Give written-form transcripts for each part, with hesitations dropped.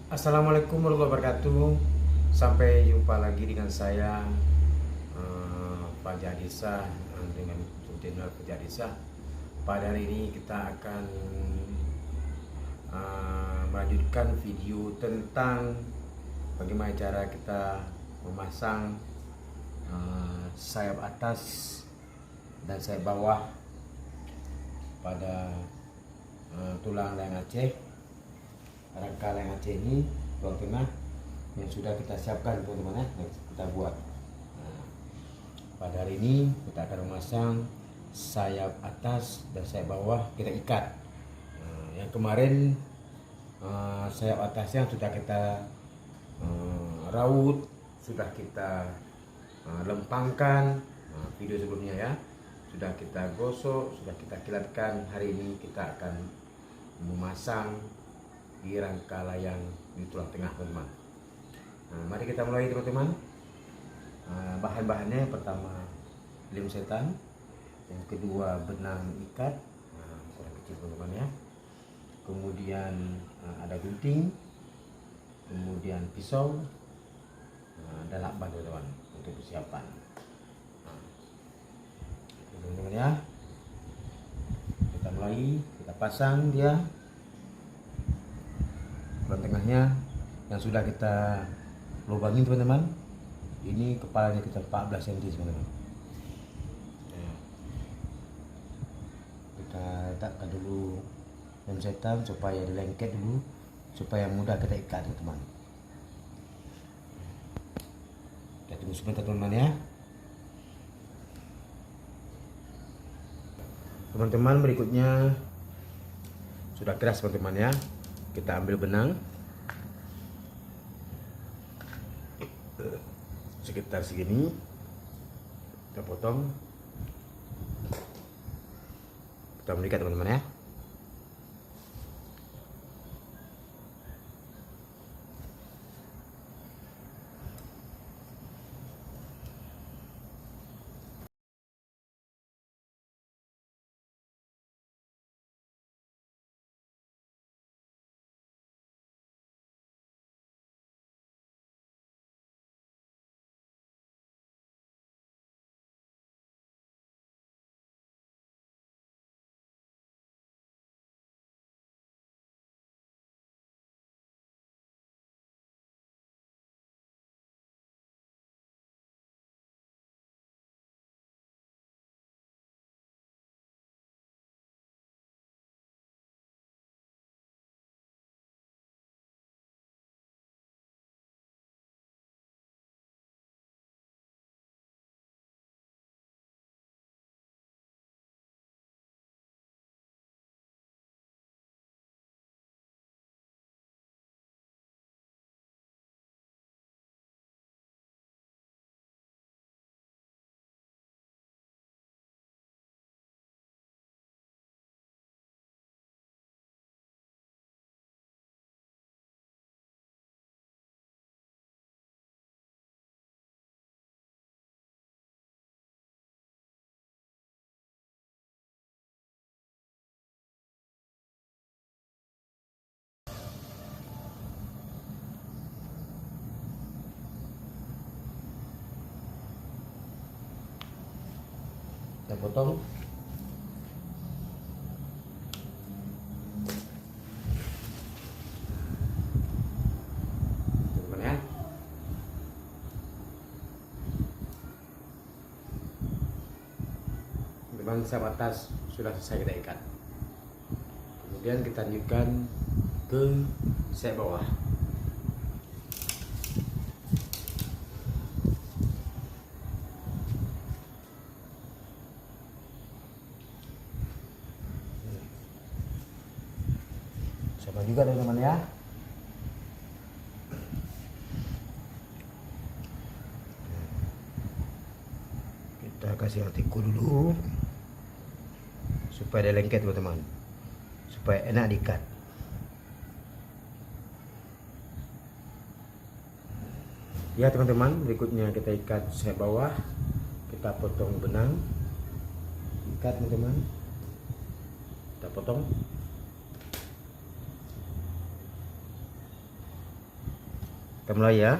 Assalamualaikum warahmatullahi wabarakatuh. Sampai jumpa lagi dengan saya Fajar Disa dengan channel Fajar Disa. Pada hari ini kita akan melanjutkan video tentang bagaimana cara kita memasang sayap atas dan sayap bawah pada tulang layang Aceh. Rangka layang Aceh ini tulang tengah yang sudah kita siapkan teman-teman ya, yang kita buat. Nah, pada hari ini kita akan memasang sayap atas dan sayap bawah kita ikat. Nah, yang kemarin sayap atasnya sudah kita raut, sudah kita lempangkan. Nah, video sebelumnya ya sudah kita gosok, sudah kita kilatkan. Hari ini kita akan memasang di rangka layang di tulang tengah teman-teman. Nah, mari kita mulai teman-teman. Bahan-bahannya yang pertama lem setan, yang kedua benang ikat, ukuran kecil teman-teman ya. Kemudian ada gunting, kemudian pisau, dan lakban teman-teman untuk persiapan. Teman-teman ya, kita mulai, kita pasang dia tulang tengahnya yang sudah kita lubangin teman-teman. Ini kepalanya kita 14 cm teman-teman. Kita letakkan dulu lem setan supaya dilengket dulu, supaya mudah kita ikat teman-teman. Kita tunggu sebentar teman-teman ya. Teman-teman, berikutnya sudah keras teman-teman ya. Kita ambil benang sekitar segini, kita potong, kita mengikat teman-teman ya. Kita potong. Teman-teman ya. Teman, sayap atas sudah selesai kita ikat. Kemudian kita lanjutkan ke sayap bawah. Sama juga teman-teman ya. Kita kasih artikel dulu supaya dia lengket teman-teman, supaya enak diikat. Ya teman-teman, berikutnya kita ikat sayap bawah. Kita potong benang, ikat teman-teman, kita potong. Kita mulai ya.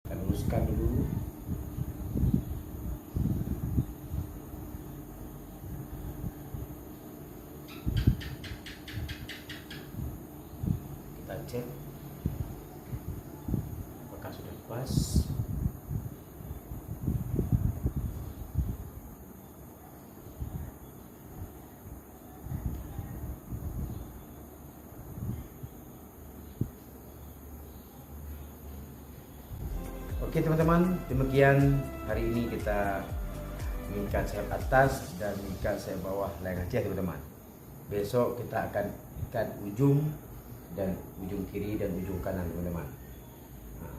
Kita luruskan dulu. Kita cek apakah sudah pas. Oke teman-teman, demikian hari ini kita mengikat sayap atas dan mengikat sayap bawah layang Aceh teman-teman. Besok kita akan ikat ujung dan ujung kiri dan ujung kanan teman-teman. Nah,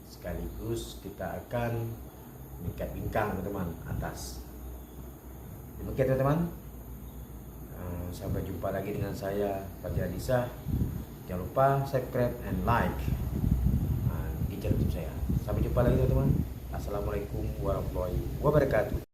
sekaligus kita akan mengikat bingkang teman-teman atas. Demikian teman-teman. Sampai jumpa lagi dengan saya Fajar Lisa. Jangan lupa subscribe and like di channel YouTube saya. Sampai jumpa lagi teman-teman. Assalamualaikum warahmatullahi wabarakatuh.